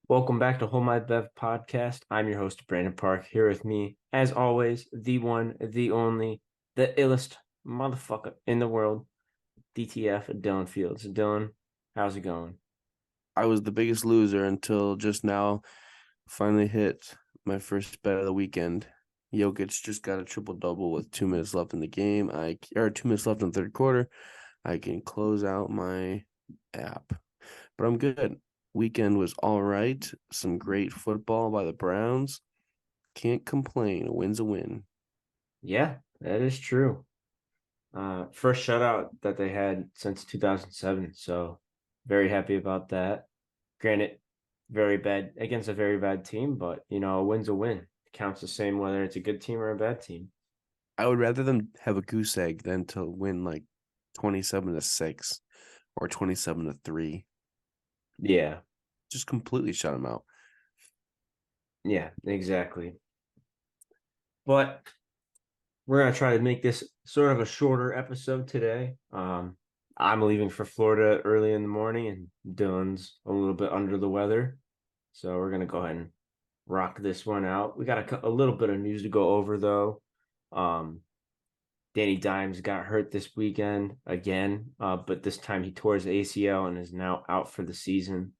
Welcome back to Hold My Bev podcast. I'm your host, Brandon Park. Here with me, as always, the one, the only, the illest motherfucker in the world, DTF Dylan Fields. Dylan, how's it going? I was the biggest loser until just now. Finally hit my first bet of the weekend. Jokic just got a triple double with 2 minutes left in the game. 2 minutes left in the third quarter. I can close out my app, but I'm good. Weekend was all right. Some great football by the Browns. Can't complain. A win's a win. Yeah, that is true. First shutout that they had since 2007. So very happy about that. Granted, very bad against a very bad team, but a win's a win. It counts the same whether it's a good team or a bad team. I would rather them have a goose egg than to win like 27-6 or 27-3. Yeah, Just completely shut them out. yeah, exactly. But we're gonna try to make this sort of a shorter episode today. I'm leaving for Florida early in the morning, and Dylan's a little bit under the weather, so we're gonna go ahead and rock this one out. We got a little bit of news to go over though. Um, Danny Dimes got hurt this weekend again, but this time he tore his ACL and is now out for the season.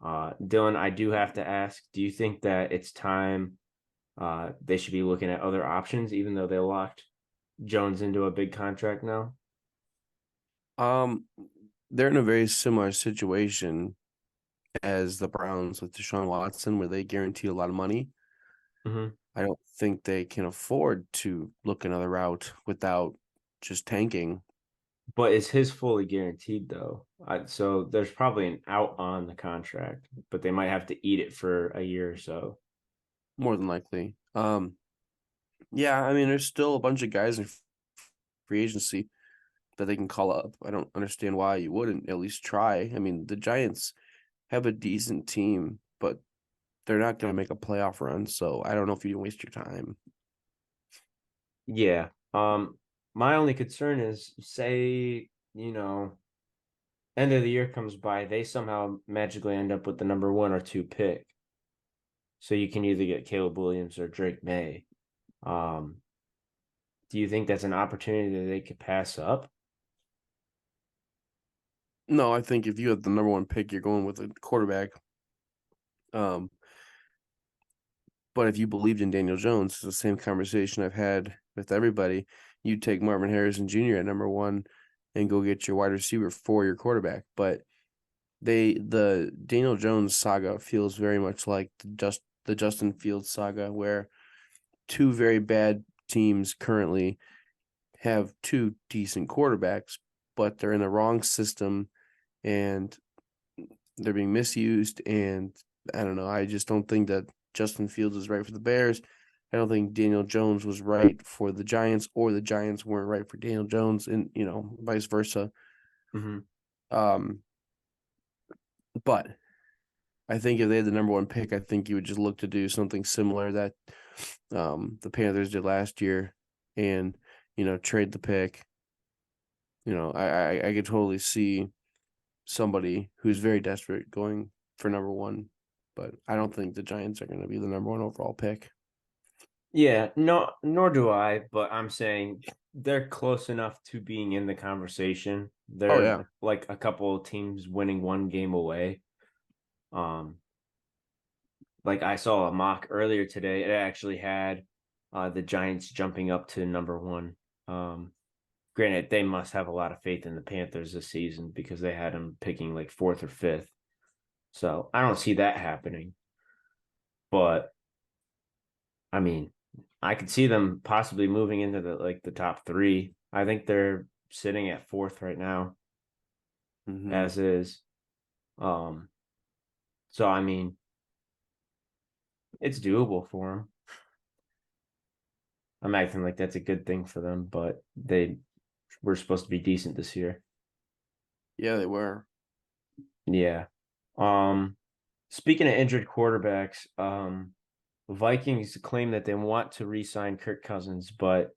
Dylan, I do have to ask, do you think that it's time they should be looking at other options, even though they locked Jones into a big contract now? Um, they're in a very similar situation as the Browns with Deshaun Watson, where they guarantee a lot of money. Hmm. I don't think they can afford to look another route without just tanking. But is his fully guaranteed though? So there's probably an out on the contract, but they might have to eat it for a year or so. More than likely. Yeah, I mean, there's still a bunch of guys in free agency that they can call up. I don't understand why you wouldn't at least try. I mean, the Giants have a decent team, but they're not going to make a playoff run, so I don't know if you waste your time. Yeah. My only concern is, say, end of the year comes by, they somehow magically end up with the number one or two pick. So you can either get Caleb Williams or Drake May. Um, do you think that's an opportunity that they could pass up? No, I think if you have the number one pick, you're going with a quarterback. Um, but if you believed in Daniel Jones, it's the same conversation I've had with everybody. You take Marvin Harrison Jr. at number one and go get your wide receiver for your quarterback. But the Daniel Jones saga feels very much like the Justin Fields saga, where two very bad teams currently have two decent quarterbacks, but they're in the wrong system and they're being misused. And I don't know. I just don't think that Justin Fields is right for the Bears. I don't think Daniel Jones was right for the Giants, or the Giants weren't right for Daniel Jones, and vice versa. Hmm. Um, but I think if they had the number one pick, I think you would just look to do something similar that the Panthers did last year, and trade the pick. I could totally see somebody who's very desperate going for number one, but I don't think the Giants are going to be the number one overall pick. Yeah, no, nor do I, but I'm saying they're close enough to being in the conversation. Oh They're yeah, like a couple of teams winning one game away. Um, like I saw a mock earlier today. It actually had the Giants jumping up to number one. Um, Granted, they must have a lot of faith in the Panthers this season because they had them picking like fourth or fifth. So I don't see that happening. But I mean, I could see them possibly moving into the top three. I think they're sitting at fourth right now, hmm as is. Um, so I mean, it's doable for them. I'm acting like that's a good thing for them, but they were supposed to be decent this year. yeah, they were. Yeah. Um, Speaking of injured quarterbacks, Vikings claim that they want to re-sign Kirk Cousins, but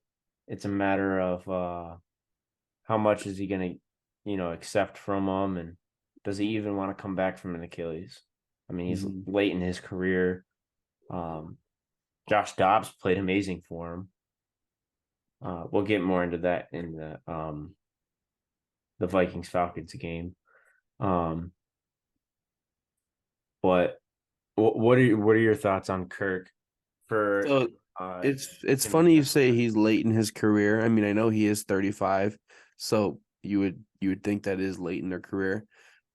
it's a matter of how much is he going to, accept from them, and does he even want to come back from an Achilles? I mean, he's Mhm. late in his career. Josh Dobbs played amazing for him. We'll get more into that in the Vikings Falcons game. Um, but what are your thoughts on Kirk for So uh it's gonna be funny you back? say he's late in his career. I mean, I know he is 35, so you would think that is late in their career.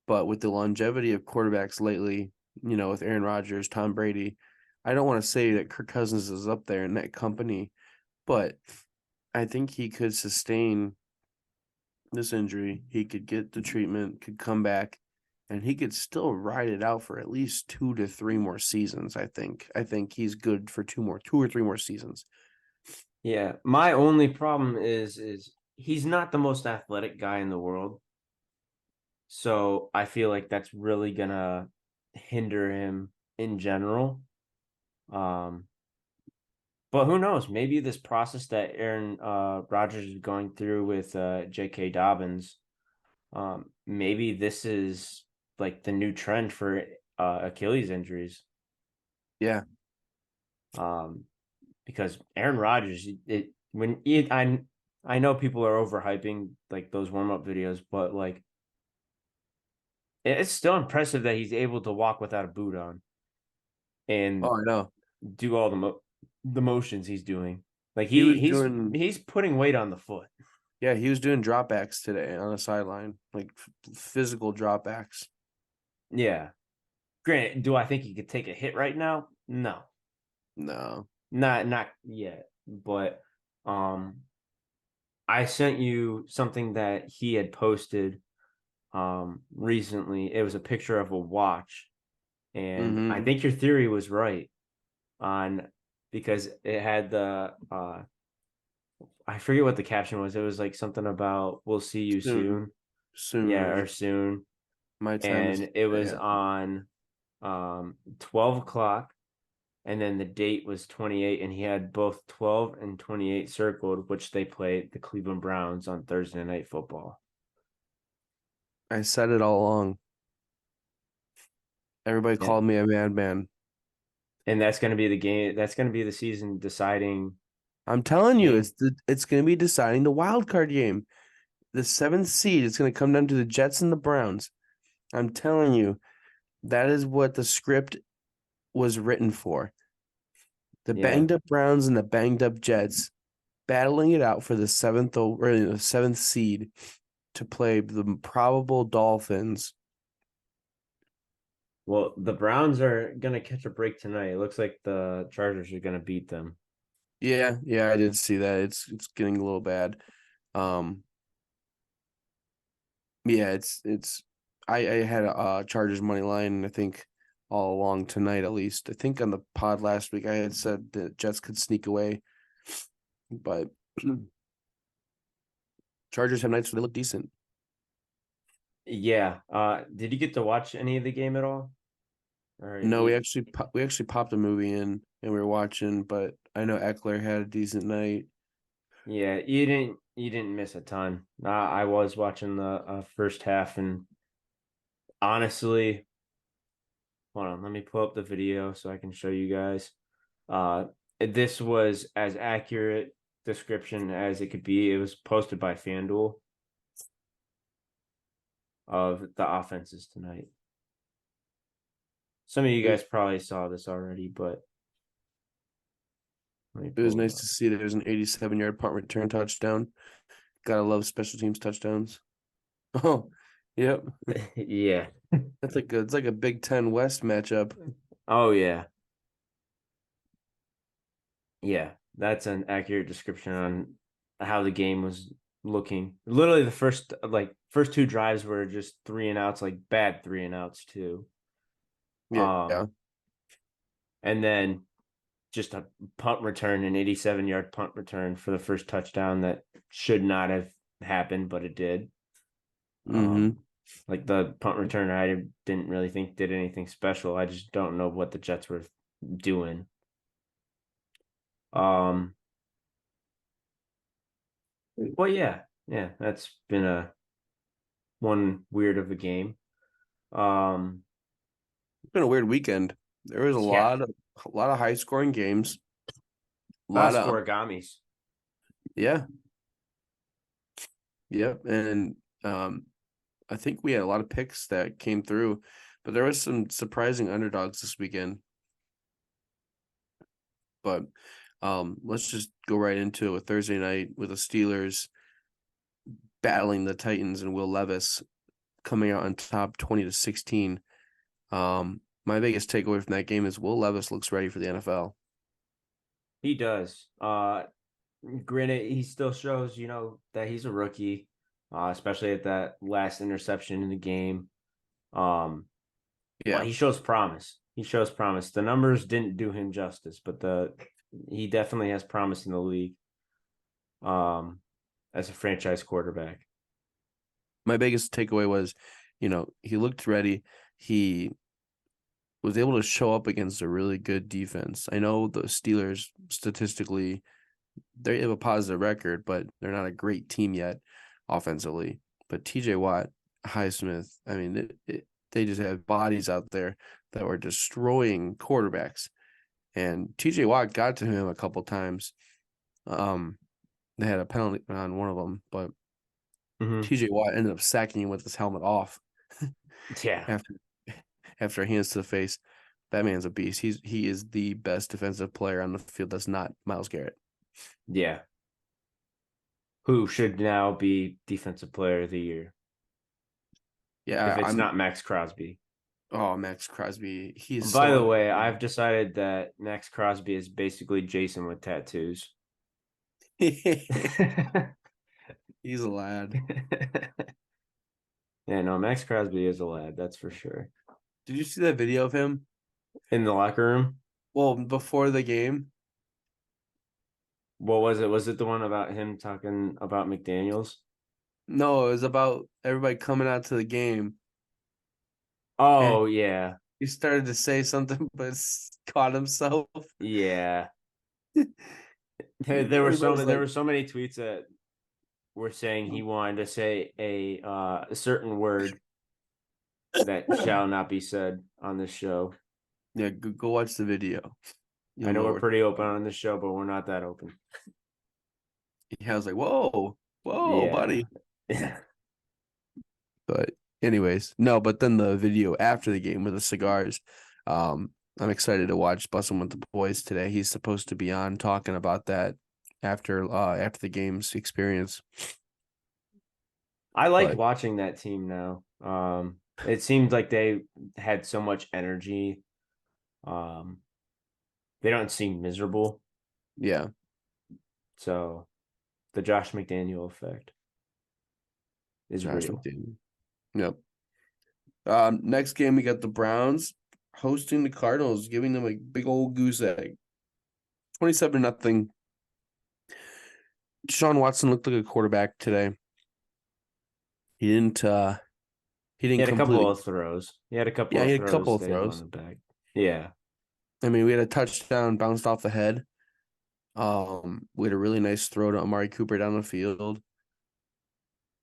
But with the longevity of quarterbacks lately, with Aaron Rodgers, Tom Brady, I don't want to say that Kirk Cousins is up there in that company, but I think he could sustain this injury. He could get the treatment, could come back, and he could still ride it out for at least 2 to 3 more seasons. I think. I think he's good for 2 or 3 more seasons. Yeah, my only problem is he's not the most athletic guy in the world. So I feel like that's really gonna hinder him in general. Um, but who knows? Maybe this process that Aaron Rodgers is going through with J.K. Dobbins, maybe this is like the new trend for Achilles injuries. Yeah. Um, because Aaron Rodgers, I know people are overhyping like those warm up videos, but like it's still impressive that he's able to walk without a boot on and Oh, I know. do all the motions he's doing. Like He was he's doing. he's putting weight on the foot. Yeah, he was doing dropbacks today on the sideline, like physical dropbacks. Yeah. Granted, do I think he could take a hit right now? No. No. Not yet. But um I sent you something that he had posted recently. It was a picture of a watch. And I Mm-hmm. think your theory was right on because it had the I forget what the caption was. It was like something about "We'll see you Soon. soon," Soon, yeah, or or soon, my time is and it was yeah. on 12 o'clock, and then the date was 28, and he had both 12 and 28 circled, which they played the Cleveland Browns on Thursday Night Football, I said it all along. Everybody yeah, called me a madman. and that's going to be the game. That's going to be the season deciding I'm telling you, game. it's going to be deciding the wild card game. The seventh seed. It's going to come down to the Jets and the Browns. I'm telling you, that is what the script was written for. The Yeah, banged up Browns and the banged up Jets battling it out for the seventh seed to play the probable Dolphins. well, the Browns are going to catch a break tonight. It looks like the Chargers are going to beat them. Yeah, yeah, I did see that. It's getting a little bad. Um, yeah, it's I had a Chargers money line, I think all along tonight at least. I think on the pod last week I had said that Jets could sneak away, but Chargers have nights where they look decent. Yeah. Did you get to watch any of the game at all? Or No, we actually popped a movie in and we were watching, but I know Eckler had a decent night. yeah, you didn't miss a ton. I was watching the first half, and honestly, hold on, let me pull up the video so I can show you guys. Uh, this was as accurate description as it could be. It was posted by FanDuel of the offenses tonight. Some of you It, guys probably saw this already, but let me it was pull it nice up. to see there was an 87-yard punt return touchdown. Gotta love special teams touchdowns. Oh, yep. Yeah. It's like a Big Ten West matchup. Oh yeah. Yeah, that's an accurate description on how the game was looking. Literally, the first two drives were just three and outs, like bad three and outs too. Yeah. And then just a punt return, an 87-yard punt return for the first touchdown that should not have happened, but it did. Mm-hmm. Like the punt return, I didn't really think did anything special. I just don't know what the Jets were doing. Um, well, yeah, that's been a one weird of a game. Um, been a weird weekend. There was a Yeah, lot of high scoring games. A lot last of origamis. yeah, yep. And I think we had a lot of picks that came through, but there was some surprising underdogs this weekend. But let's just go right into it with Thursday night with the Steelers battling the Titans and Will Levis coming out on top 20-16. My biggest takeaway from that game is Will Levis looks ready for the NFL. He does. Granted, he still shows, that he's a rookie, especially at that last interception in the game. But Yeah. he shows promise. He shows promise. The numbers didn't do him justice, but he definitely has promise in the league. As a franchise quarterback. My biggest takeaway was, he looked ready. He was able to show up against a really good defense. I know the Steelers statistically, they have a positive record, but they're not a great team yet offensively. But TJ Watt, Highsmith, I mean, they just have bodies out there that were destroying quarterbacks. And TJ Watt got to him a couple times. They had a penalty on one of them, but TJ Watt ended up sacking him with his helmet off. Yeah. After hands to the face. That man's a beast. He is the best defensive player on the field. That's not Myles Garrett. Yeah. Who should now be defensive player of the year? Yeah, If it's not Max Crosby. Oh, Max Crosby. He's By so the way, underrated. I've decided that Max Crosby is basically Jason with tattoos. He's a lad. Yeah, no, Max Crosby is a lad, that's for sure. Did you see that video of him? In the locker room? Well, before the game. What was it? Was it the one about him talking about McDaniels? No, it was about everybody coming out to the game. And Oh, yeah. he started to say something, but caught himself. Yeah. There Everybody's like, were so many tweets that were saying he wanted to say a certain word that shall not be said on this show. yeah, go watch the video. I You'll know know we're pretty open on this show, but we're not that open. I was like, whoa, Yeah. buddy. But anyways, no, but then the video after the game with the cigars, I'm excited to watch Bussin' with the Boys today. He's supposed to be on talking about that after the game's experience. I like But watching that team now. It seemed like they had so much energy. Um, they don't seem miserable. yeah, So the Josh McDaniel effect is Josh real. McDaniel. Yep. Next game we got the Browns hosting the Cardinals, giving them a big old goose egg. 27-0. Deshaun Watson looked like a quarterback today. He didn't He had a couple completely. of throws. He had a couple Yeah, he of had a couple throws of that he throws. wanted back. Yeah. I mean, we had a touchdown bounced off the head. We had a really nice throw to Amari Cooper down the field.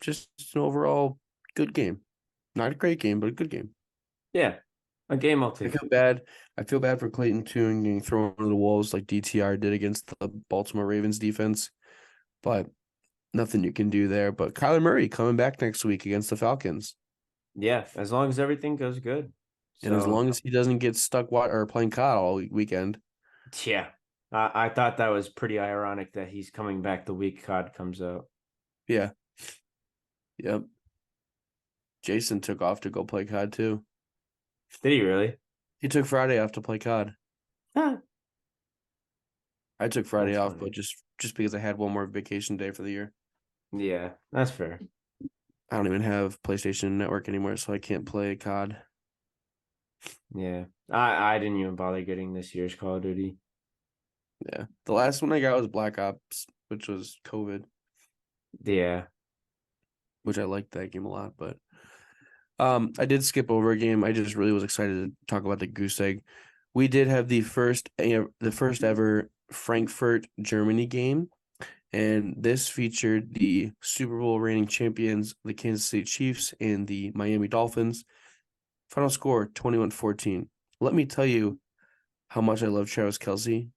Just an overall good game. Not a great game, but a good game. Yeah. A game I'll I take. feel bad. I feel bad for Clayton Tune getting thrown to the wolves like DTR did against the Baltimore Ravens defense, but nothing you can do there. But Kyler Murray coming back next week against the Falcons. Yeah, as long as everything goes good. And as long as he doesn't get stuck or playing COD all weekend. Yeah. I thought that was pretty ironic that he's coming back the week COD comes out. Yeah. Yep. Jason took off to go play COD too. Did he really? He took Friday off to play COD. Huh. I took Friday That's off, funny. but just because I had one more vacation day for the year. Yeah, that's fair. I don't even have PlayStation Network anymore, so I can't play COD. Yeah. I didn't even bother getting this year's Call of Duty. Yeah. The last one I got was Black Ops, which was COVID, Yeah. which I liked that game a lot, but I did skip over a game. I just really was excited to talk about the goose egg. We did have the first ever Frankfurt, Germany game, and this featured the Super Bowl reigning champions, the Kansas City Chiefs, and the Miami Dolphins. Final score 21-14. let me tell you how much I love Travis Kelce.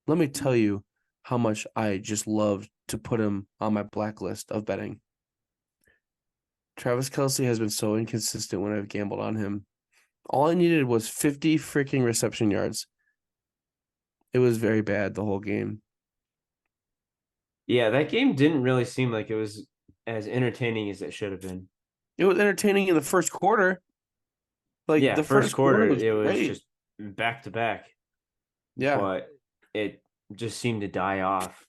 Let me tell you how much I just love to put him on my blacklist of betting. Travis Kelce has been so inconsistent when I've gambled on him. All I needed was 50 freaking reception yards. It was very bad the whole game. Yeah, that game didn't really seem like it was as entertaining as it should have been. It was entertaining in the first quarter. Like Yeah, the first first quarter quarter was it was great. just back to back, Yeah. but it just seemed to die off.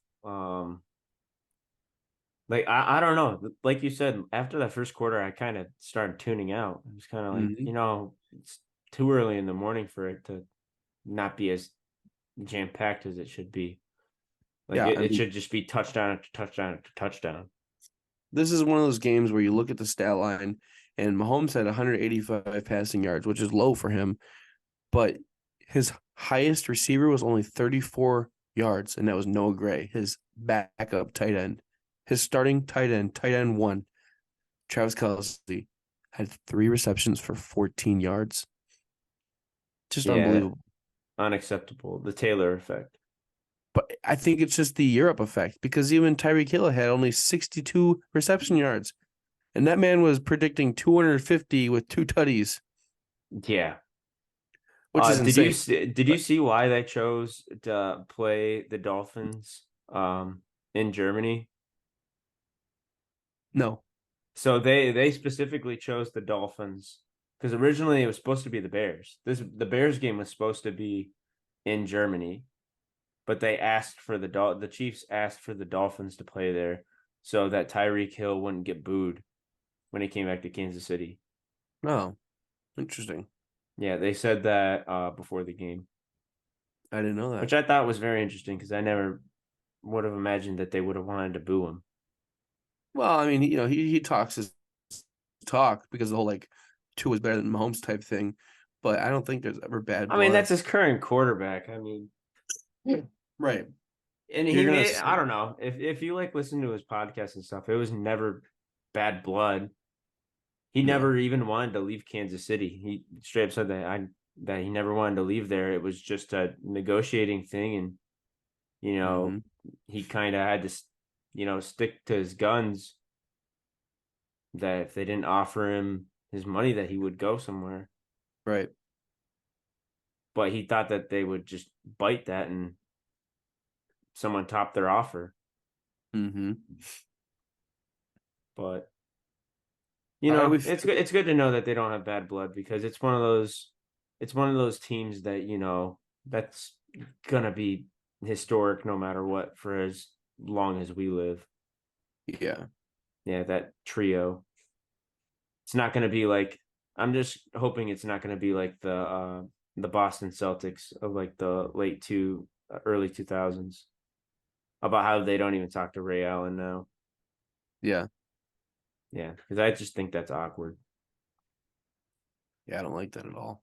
Like I don't know. Like you said, after that first quarter, I kind of started tuning out. It was kind of like, Mhm. it's too early in the morning for it to not be as jam packed as it should be. Like Yeah, I it mean, should just be touchdown after touchdown after touchdown. this is one of those games where you look at the stat line and Mahomes had 185 passing yards, which is low for him, but his highest receiver was only 34 yards, and that was Noah Gray, his backup tight end. His starting tight end one, Travis Kelce, had 3 receptions for 14 yards. Just Yeah, unbelievable. unacceptable. The Taylor effect. But I think it's just the Europe effect because even Tyreek Hill had only 62 reception yards. And that man was predicting 250 with 2 tutties, Yeah. which is insane. Did you But see why they chose to play the Dolphins in Germany? no. So they specifically chose the Dolphins because originally it was supposed to be the Bears. The Bears game was supposed to be in Germany, but they asked for the Chiefs asked for the Dolphins to play there so that Tyreek Hill wouldn't get booed when he came back to Kansas City. No. Interesting. Yeah, they said that before the game, I didn't know that. which I thought was very interesting because I never would have imagined that they would have wanted to boo him. Well, I mean, he talks his talk because the whole like two is better than Mahomes type thing, but I don't think there's ever bad I mean, blood. that's his current quarterback. I mean, Right. and You're he gonna made, say, I don't know if you like listen to his podcast and stuff, it was never bad blood. He no. never even wanted to leave Kansas City. He straight up said that he never wanted to leave there. It was just a negotiating thing, and you Mm-hmm. know he kind of had to stick to his guns. That if they didn't offer him his money, that he would go somewhere. Right. But he thought that they would just bite that and someone top their offer. Mm-hmm. But All right, we it's good to know that they don't have bad blood because it's one of those teams that that's gonna be historic no matter what for as long as we live. yeah. Yeah, that trio. It's not gonna be like I'm just hoping it's not gonna be like the Boston Celtics of like the early 2000s about how they don't even talk to Ray Allen now. Yeah. Yeah, because I just think that's awkward. Yeah, I don't like that at all.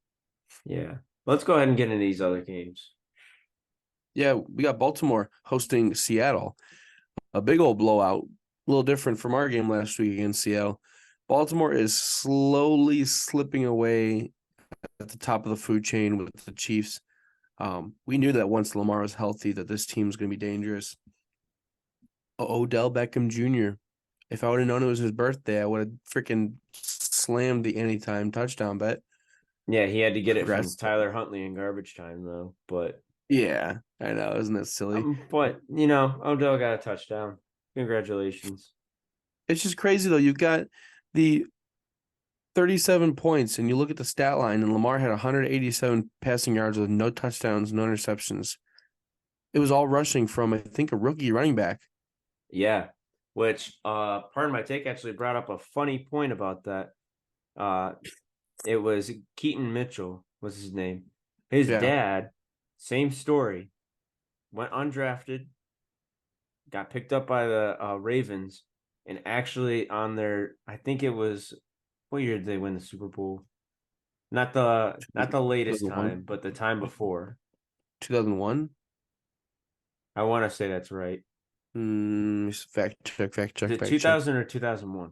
Yeah. Let's go ahead and get into these other games. Yeah, we got Baltimore hosting Seattle. A big old blowout. A little different from our game last week against Seattle. Baltimore is slowly slipping away at the top of the food chain with the Chiefs. We knew that once Lamar was healthy, that this team's going to be dangerous. Odell Beckham Jr. If I would have known it was his birthday, I would have freaking slammed the anytime touchdown bet. Yeah, he had to get it from Congrats. Tyler Huntley in garbage time though. Yeah, I know. Isn't that silly? But Odell got a touchdown. Congratulations. It's just crazy, though. You've got the 37 points, and you look at the stat line, and Lamar had 187 passing yards with no touchdowns, no interceptions. It was all rushing from, I think, a rookie running back. Yeah. Which pardon my take actually brought up a funny point about that. Uh it was Keaton Mitchell was his name. His Yeah. dad, same story, went undrafted, got picked up by the Ravens, and actually on their I think it was what year did they win the Super Bowl? Not the latest 2001. time, but the time before. 2001. I want to say that's right. Fact check, fact Is check, it fact check. 2000 or 2001?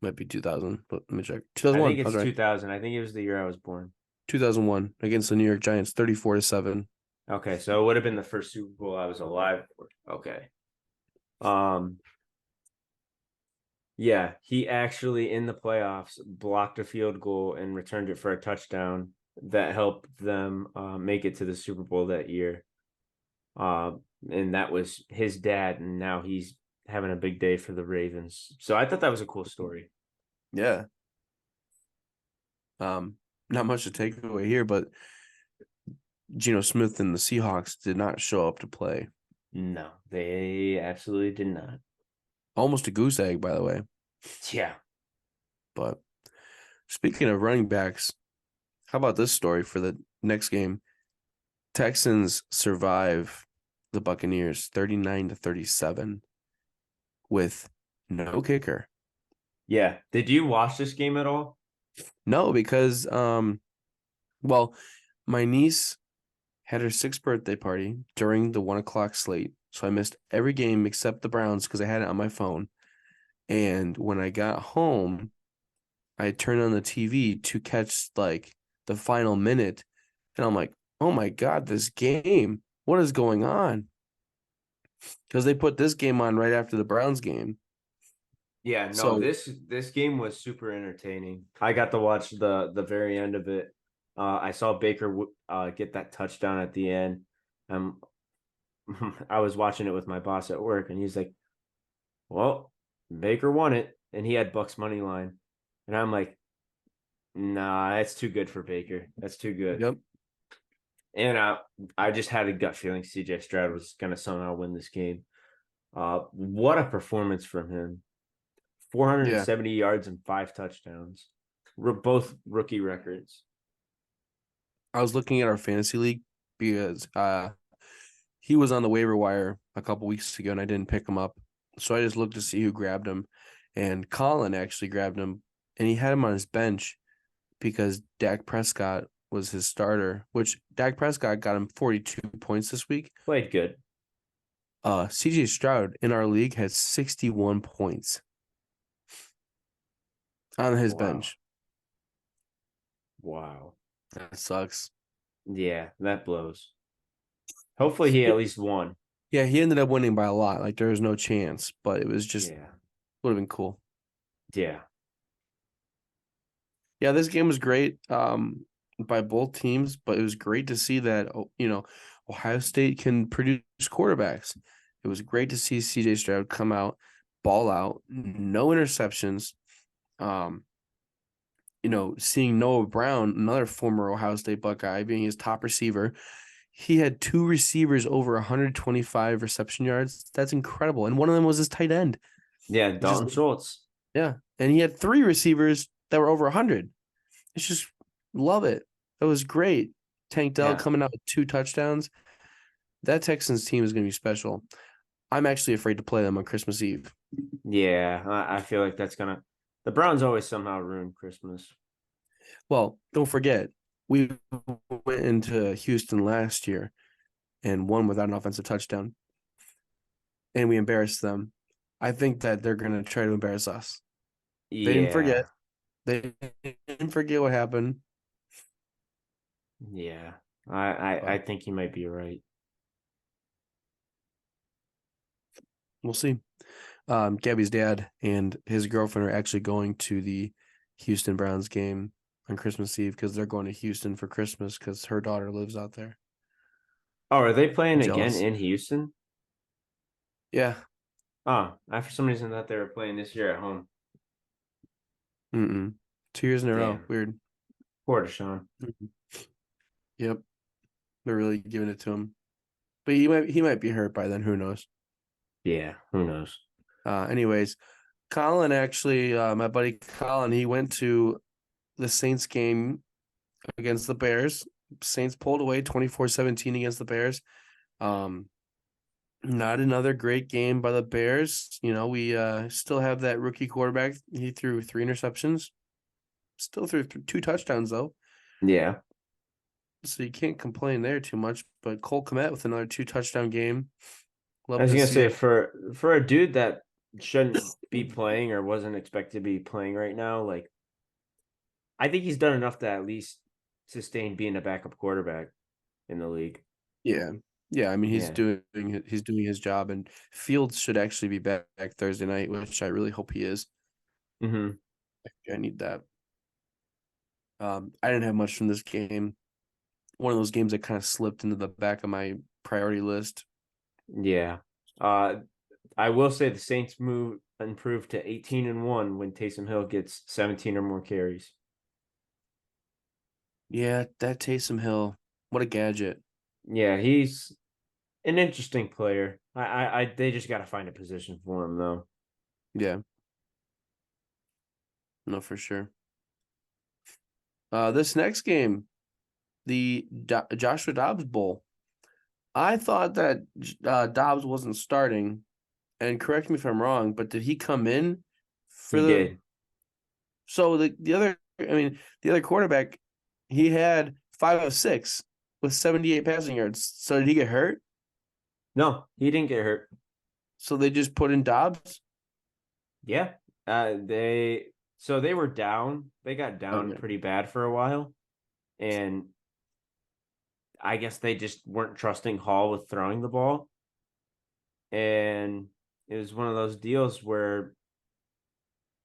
Might be 2000, but let me check. I 2001. think I was it's right. 2000. I think it was the year I was born. 2001 against the New York Giants, 34-7. Okay, so it would have been the first Super Bowl I was alive for. Okay. Um, yeah, he actually in the playoffs blocked a field goal and returned it for a touchdown that helped them make it to the Super Bowl that year. And that was his dad, and now he's having a big day for the Ravens. So I thought that was a cool story. Yeah. Not much to take away here, but Geno Smith and the Seahawks did not show up to play. No, they absolutely did not. Almost a goose egg, by the way. Yeah. But speaking of running backs, how about this story for the next game? Texans survive the Buccaneers 39-37 with no kicker. Yeah. Did you watch this game at all? No, because well, my niece had her 6th birthday party during the 1 o'clock slate. So I missed every game except the Browns because I had it on my phone. And when I got home, I turned on the TV to catch like the final minute. And I'm like, oh my God, this game. What is going on? Because they put this game on right after the Browns game. Yeah, no, So this game was super entertaining. I got to watch the very end of it. I saw Baker get that touchdown at the end. Um, I was watching it with my boss at work, and he's like, "Well, Baker won it," and he had Bucks money line, and I'm like, "Nah, that's too good for Baker. That's too good." yep. And I just had a gut feeling CJ Stroud was gonna somehow win this game. What a performance from him! Yeah. 470 yards and 5 touchdowns. We're both rookie records. I was looking at our fantasy league because he was on the waiver wire a couple weeks ago and I didn't pick him up. So I just looked to see who grabbed him. And Colin actually grabbed him and he had him on his bench because Dak Prescott was his starter, which Dak Prescott got him 42 points this week. Played good. CJ Stroud in our league has 61 points on his Wow. bench. Wow. That sucks. Yeah, that blows. Hopefully he at least won. Yeah, he ended up winning by a lot. Like there was no chance, but it was just Yeah. would have been cool. Yeah. Yeah, this game was great by both teams, but it was great to see that Ohio State can produce quarterbacks. It was great to see CJ Stroud come out, ball out, no interceptions. Seeing Noah Brown, another former Ohio State Buckeye, being his top receiver. He had 2 receivers over 125 reception yards. That's incredible. And one of them was his tight end. Yeah, Just Dalton Schultz. yeah. And he had 3 receivers that were over 100. It's just love it. That was great. Tank Dell Yeah. coming out with 2 touchdowns. That Texans team is going to be special. I'm actually afraid to play them on Christmas Eve. Yeah, I feel like the Browns always somehow ruin Christmas. Well, don't forget, we went into Houston last year and won without an offensive touchdown. And we embarrassed them. I think that they're going to try to embarrass us. They didn't forget. Yeah. They didn't forget what happened. Yeah. I But think you might be right. we'll see. Gabby's dad and his girlfriend are actually going to the Houston Browns game on Christmas Eve because they're going to Houston for Christmas because her daughter lives out there. Oh, are they playing again Jealous. in Houston? Yeah. Oh, I for some reason thought they were playing this year at home. 2 years in a row. Damn. Weird. Poor Deshaun. Yep. They're really giving it to him. But he might be hurt by then. Who knows? Yeah, who knows? Anyways, Colin actually, my buddy Colin, he went to the Saints game against the Bears. Saints pulled away 24-17 against the Bears. Not another great game by the Bears. We still have that rookie quarterback. He threw 3 interceptions. Still threw 2 touchdowns, though. Yeah. So you can't complain there too much. But Cole Kmet with another 2 touchdown game. I Love was to gonna see say it. for a dude that shouldn't be playing or wasn't expected to be playing right now, like I think he's done enough to at least sustain being a backup quarterback in the league. Yeah. Yeah, I mean Yeah. he's doing his job, and Fields should actually be back Thursday night, which I really hope he is. Hmm. I need that. I didn't have much from this game. One of those games that kind of slipped into the back of my priority list. Yeah. Uh, I will say the Saints move improved to 18-1 when Taysom Hill gets 17 or more carries. Yeah, that Taysom Hill, what a gadget. Yeah, he's an interesting player. They just got to find a position for him though. Yeah, no, for sure. This next game, the Joshua Dobbs Bowl. I thought that Dobbs wasn't starting, and correct me if I'm wrong, but did he come in for He the? did. So the other, I mean, the other quarterback, he had 5 of 6 with 78 passing yards. So did he get hurt? No, he didn't get hurt. So they just put in Dobbs. Yeah. They were down. They got down Okay. pretty bad for a while, and I guess they just weren't trusting Hall with throwing the ball. And it was one of those deals where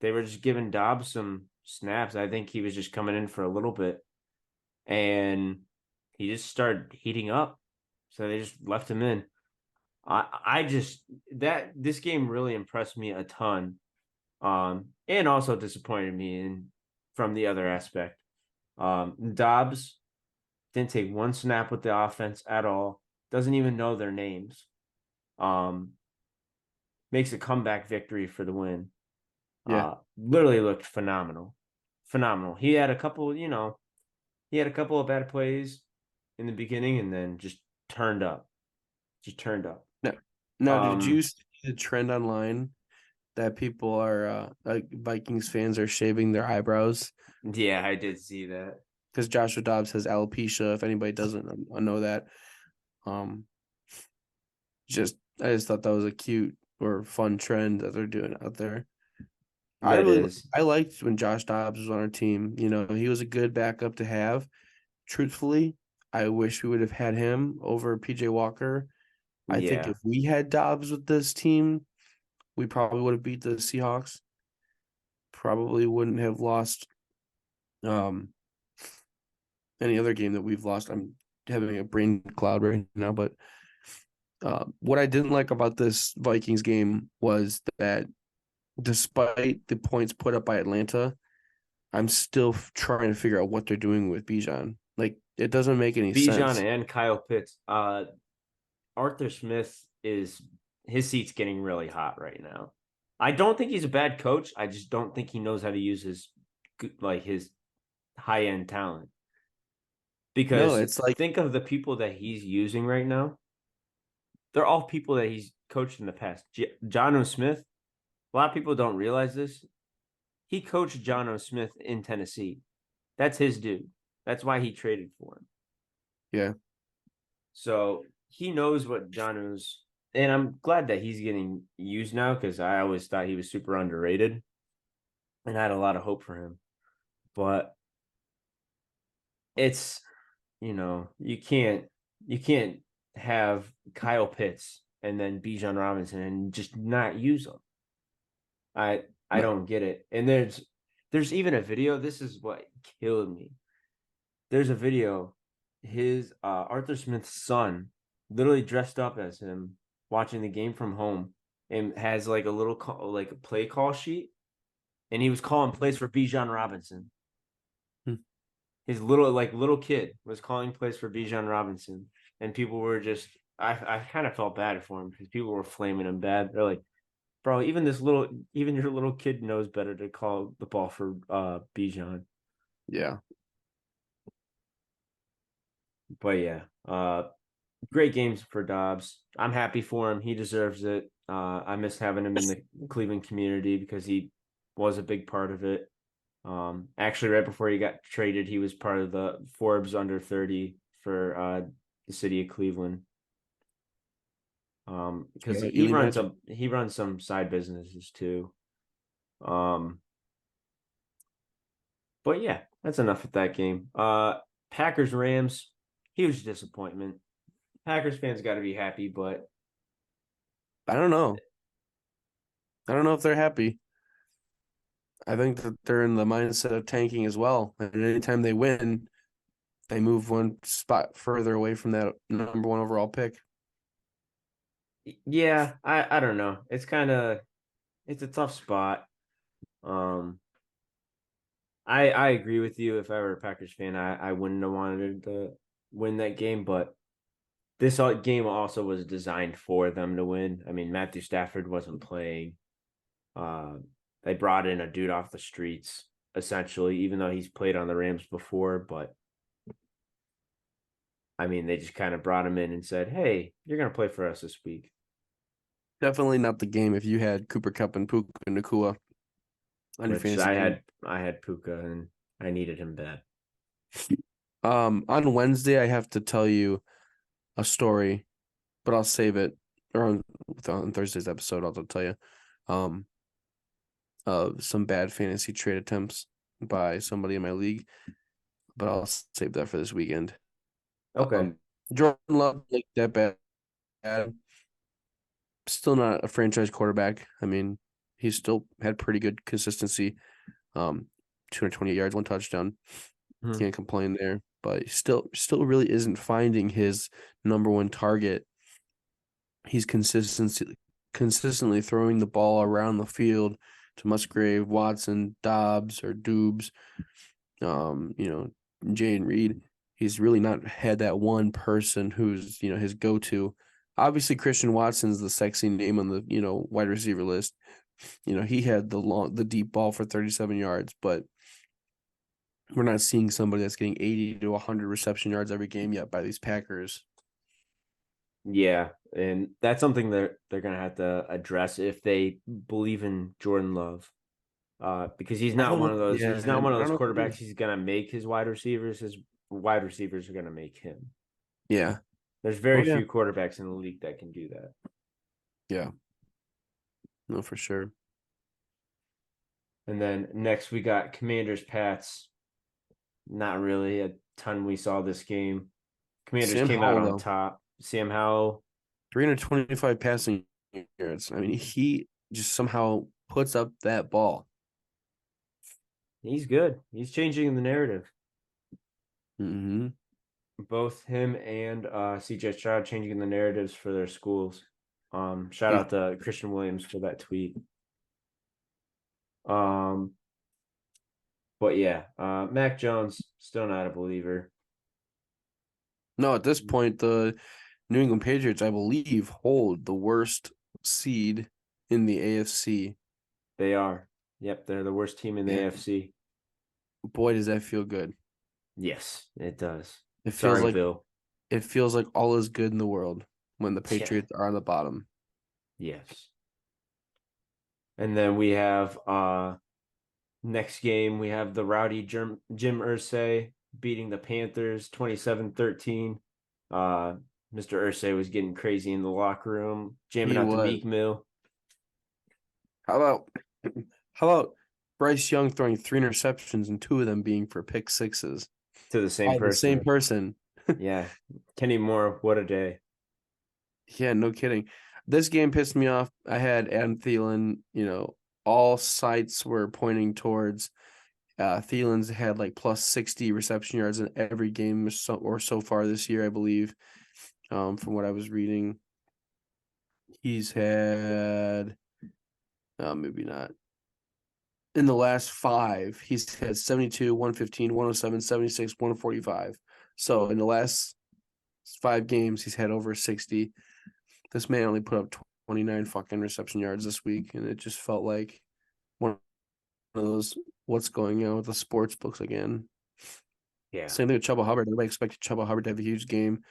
they were just giving Dobbs some snaps. I think he was just coming in for a little bit, and he just started heating up. So they just left him in. I just that this game really impressed me a ton. And also disappointed me in from the other aspect. Dobbs didn't take one snap with the offense at all. Doesn't even know their names. Um, Makes a comeback victory for the win. Yeah. Literally looked phenomenal. Phenomenal. He had a couple of bad plays in the beginning and then just turned up. Just turned up. Now, now, did you Um, see the trend online that people are like Vikings fans are shaving their eyebrows yeah, I did see that. because Joshua Dobbs has alopecia. If anybody doesn't know that, um, just I just thought that was a cute or fun trend that they're doing out there. That is. I liked when Josh Dobbs was on our team. You know, he was a good backup to have. Truthfully, I wish we would have had him over PJ Walker. I think Yeah. if we had Dobbs with this team, we probably would have beat the Seahawks. Probably wouldn't have lost um any other game that we've lost. I'm having a brain cloud right now, but what I didn't like about this Vikings game was that despite the points put up by Atlanta, I'm still trying to figure out what they're doing with Bijan. Like it doesn't make any Bijan sense. and Kyle Pitts. Arthur Smith is his seat's getting really hot right now. I don't think he's a bad coach. I just don't think he knows how to use his high end talent. No, Because it's like think of the people that he's using right now. They're all people that he's coached in the past. John O. Smith. A lot of people don't realize this. He coached John O. Smith in Tennessee. That's his dude. That's why he traded for him. yeah, So he knows what Jono's, and I'm glad that he's getting used now because I always thought he was super underrated, and I had a lot of hope for him. But it's you can't have Kyle Pitts and then Bijan Robinson and just not use them. I no, don't get it. And there's even a video. This is what killed me. There's a video. His Arthur Smith's son literally dressed up as him watching the game from home and has like a little like a play call sheet, and he was calling plays for Bijan Robinson. Hmm. His little kid was calling plays for Bijan Robinson, and people were just I kind of felt bad for him because people were flaming him bad. They're like, bro, even your little kid knows better to call the ball for Bijan. yeah, But yeah, great games for Dobbs. I'm happy for him. He deserves it. I miss having him in the Cleveland community because he was a big part of it. Actually, right before he got traded, he was part of the Forbes under 30 for the city of Cleveland. Because Yeah, he runs some side businesses too. Um, but yeah, that's enough with that game. Packers Rams, huge disappointment. Packers fans got to be happy, but I don't know. I don't know if they're happy. I think that they're in the mindset of tanking as well. And anytime they win, they move one spot further away from that number one overall pick. yeah, I don't know. It's a tough spot. Um, I agree with you. If I were a Packers fan, I wouldn't have wanted to win that game, but this game also was designed for them to win. I mean, Matthew Stafford wasn't playing. Uh, they brought in a dude off the streets, essentially, even though he's played on the Rams before. But I mean, they just kind of brought him in and said, "Hey, you're gonna play for us this week." Definitely not the game if you had Cooper Kupp and Puka Nacua on your Which fantasy team. I had Puka and I needed him bad. On Wednesday, I have to tell you a story, but I'll save it. Or on Thursday's episode, I'll tell you. Of some bad fantasy trade attempts by somebody in my league, but I'll save that for this weekend. Okay. Jordan Love, like that bad. Still not a franchise quarterback. I mean, he still had pretty good consistency. 228 yards, 1 touchdown. Hmm. Can't complain there. But he still really isn't finding his number one target. He's consistently throwing the ball around the field to Musgrave, Watson, Dobbs, or Doobs. Jane Reed. He's really not had that one person who's, his go-to. Obviously, Christian Watson's the sexy name on the, wide receiver list. He had the deep ball for 37 yards, but we're not seeing somebody that's getting 80 to 100 reception yards every game yet by these Packers. Yeah, and that's something that they're gonna have to address if they believe in Jordan Love. Because he's I not don't one know. of those. Yeah, He's not one of I don't those know. quarterbacks. He's gonna make his wide receivers. His wide receivers are gonna make him. Yeah. There's Oh very yeah. few quarterbacks in the league that can do that. Yeah. No, for sure. And then next we got Commanders Pats. Not really a ton we saw this game. Commanders Sam came out Howell on though, top. Sam Howell, 325 passing yards. I mean, he just somehow puts up that ball. he's good. He's changing the narrative. Mm-hmm. Both him and CJ Stroud changing the narratives for their schools. Shout He's out to Christian Williams for that tweet. Um, but yeah, Mac Jones still not a believer. No, at this point, the New England Patriots, I believe, hold the worst seed in the AFC. They are. Yep, they're the worst team in the And AFC. boy, does that feel good. Yes, it does. It feels Sorry, like Bill. it feels like all is good in the world when the Yeah. Patriots are on the bottom. Yes. And then we have next game we have the rowdy Jim Irsay beating the Panthers 27-13. Mr. Irsay was getting crazy in the locker room, jamming He out to was. Meek Mill. How about how about Bryce Young throwing 3 interceptions and 2 of them being for pick sixes To the same by the same person. person? Yeah. Kenny Moore, what a day. Yeah, no kidding. This game pissed me off. I had Adam Thielen, all sites were pointing towards Thielen's had like plus 60 reception yards in every game or so far this year, I believe. From what I was reading, he's had maybe not. In the last 5, he's had 72, 115, 107, 76, 145. So in the last 5 games, he's had over 60. This man only put up 29 fucking reception yards this week, and it just felt like one of those what's going on with the sports books again. Yeah. Same thing with Chuba Hubbard. Everybody expected Chuba Hubbard to have a huge game,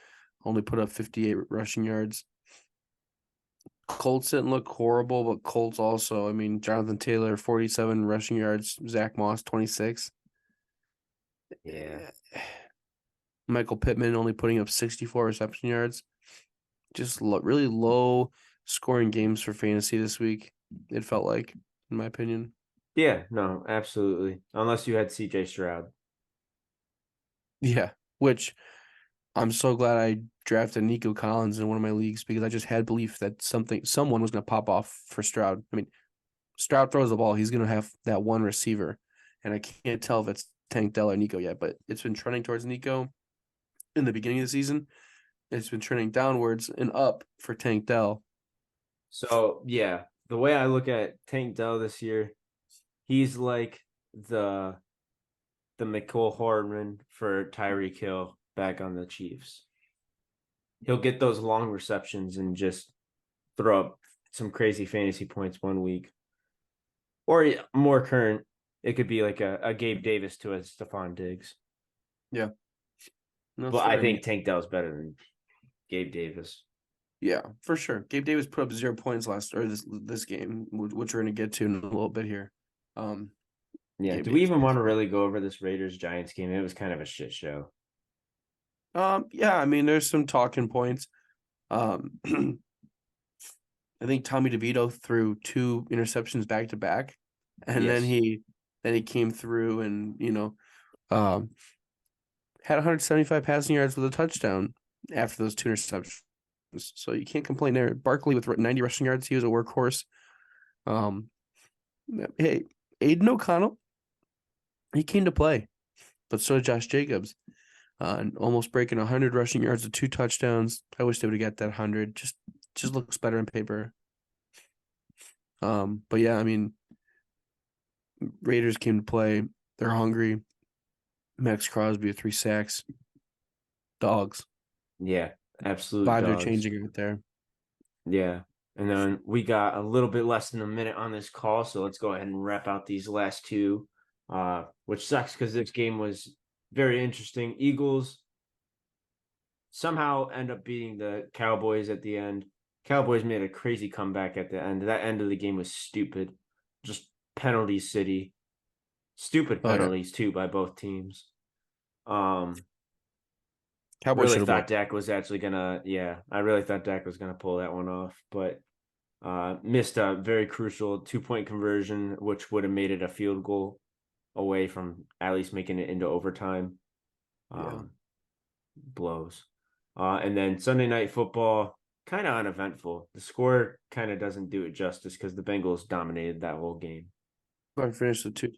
only put up 58 rushing yards. Colts didn't look horrible, but Colts also, I mean, Jonathan Taylor, 47 rushing yards, Zach Moss, 26. Yeah. Michael Pittman only putting up 64 reception yards. just really low scoring games for fantasy this week. It felt like, in my opinion. Yeah, no, absolutely. Unless you had CJ Stroud. Yeah, which I'm so glad I drafted Nico Collins in one of my leagues because I just had belief that someone was going to pop off for Stroud. I mean, Stroud throws the ball, he's going to have that one receiver, and I can't tell if it's Tank Dell or Nico yet, but it's been trending towards Nico in the beginning of the season. It's been trending downwards and up for Tank Dell. So yeah, the way I look at Tank Dell this year, he's like the McCole Hardman for Tyreek Hill back on the Chiefs. He'll get those long receptions and just throw up some crazy fantasy points one week. Or more current, it could be like a Gabe Davis to a Stephon Diggs. Yeah. No, But sure. I think Tank Dell's better than Gabe Davis. Yeah, for sure. Gabe Davis put up 0 points this game, which we're going to get to in a little bit here. Yeah. Gabe Do we Davis. even want to really go over this Raiders Giants game? It was kind of a shit show. Yeah, I mean, there's some talking points. I think Tommy DeVito threw 2 interceptions back to back, and Yes. then he came through and had 175 passing yards with a touchdown after those 2 interceptions. So you can't complain there. Barkley with 90 rushing yards, he was a workhorse. Hey, Aiden O'Connell, he came to play, but so did Josh Jacobs. And almost breaking 100 rushing yards with 2 touchdowns. I wish they would have got that 100. Just looks better on paper. But yeah, I mean, Raiders came to play. They're hungry. Max Crosby with 3 sacks. Dogs. Yeah, absolute Vibes are dogs. changing right there. Yeah. And then we got a little bit less than a minute on this call, so let's go ahead and wrap out these last two, which sucks because this game was very interesting. Eagles somehow end up beating the Cowboys at the end. Cowboys made a crazy comeback at the end. That end of the game was stupid. Just penalty city. Stupid penalties too by both teams. Cowboys Really should have thought won. Dak was actually gonna, I really thought Dak was gonna pull that one off, but missed a very crucial 2-point conversion, which would have made it a field goal away from at least making it into overtime. Blows. And then Sunday Night Football, kind of uneventful. The score kind of doesn't do it justice because the Bengals dominated that whole game. I finished the 2.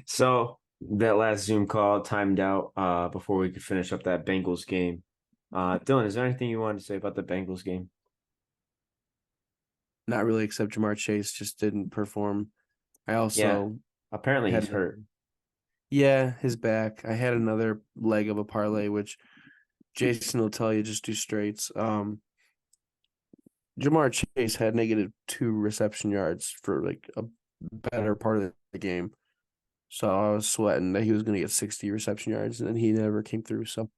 So that last Zoom call timed out before we could finish up that Bengals game. Dylan, is there anything you wanted to say about the Bengals game? Not really, except Jamar Chase just didn't perform. I also apparently he's hurt. Yeah, his back. I had another leg of a parlay, which Jason will tell you just do straights. Jamar Chase had -2 reception yards for like a better part of the game. So I was sweating that he was going to get 60 reception yards, and then he never came through. So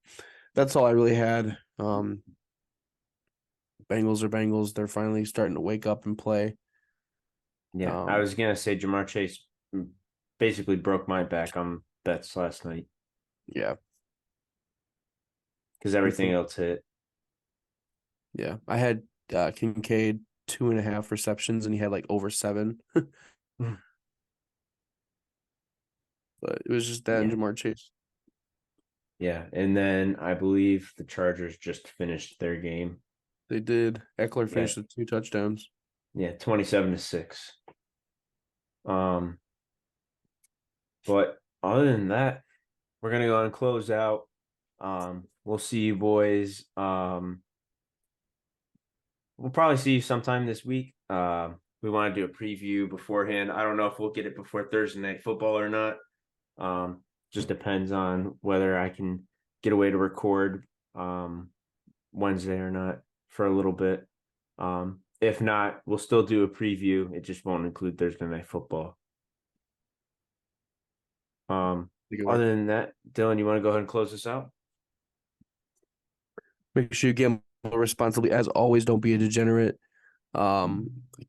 that's all I really had. Bengals are Bengals. They're finally starting to wake up and play. Yeah, I was going to say Jamar Chase basically broke my back on bets last night. Yeah. Because everything else hit. Yeah. I had Kincaid 2.5 receptions, and he had like over 7. But it was just that and Jamar Chase. Yeah, and then I believe the Chargers just finished their game. They did. Eckler finished with 2 touchdowns. Yeah, 27-6. But other than that, we're gonna go and close out. We'll see you boys. We'll probably see you sometime this week. We want to do a preview beforehand. I don't know if we'll get it before Thursday Night Football or not. Just depends on whether I can get away to record Wednesday or not for a little bit. If not, we'll still do a preview. It just won't include Thursday Night Football. Other than that, Dylan, you want to go ahead and close this out? Make sure you gamble responsibly. As always, don't be a degenerate. I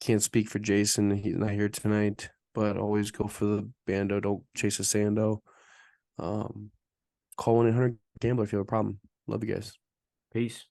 can't speak for Jason. He's not here tonight, but always go for the bando. Don't chase a sando. Call 1-800-GAMBLER if you have a problem. Love you guys. Peace.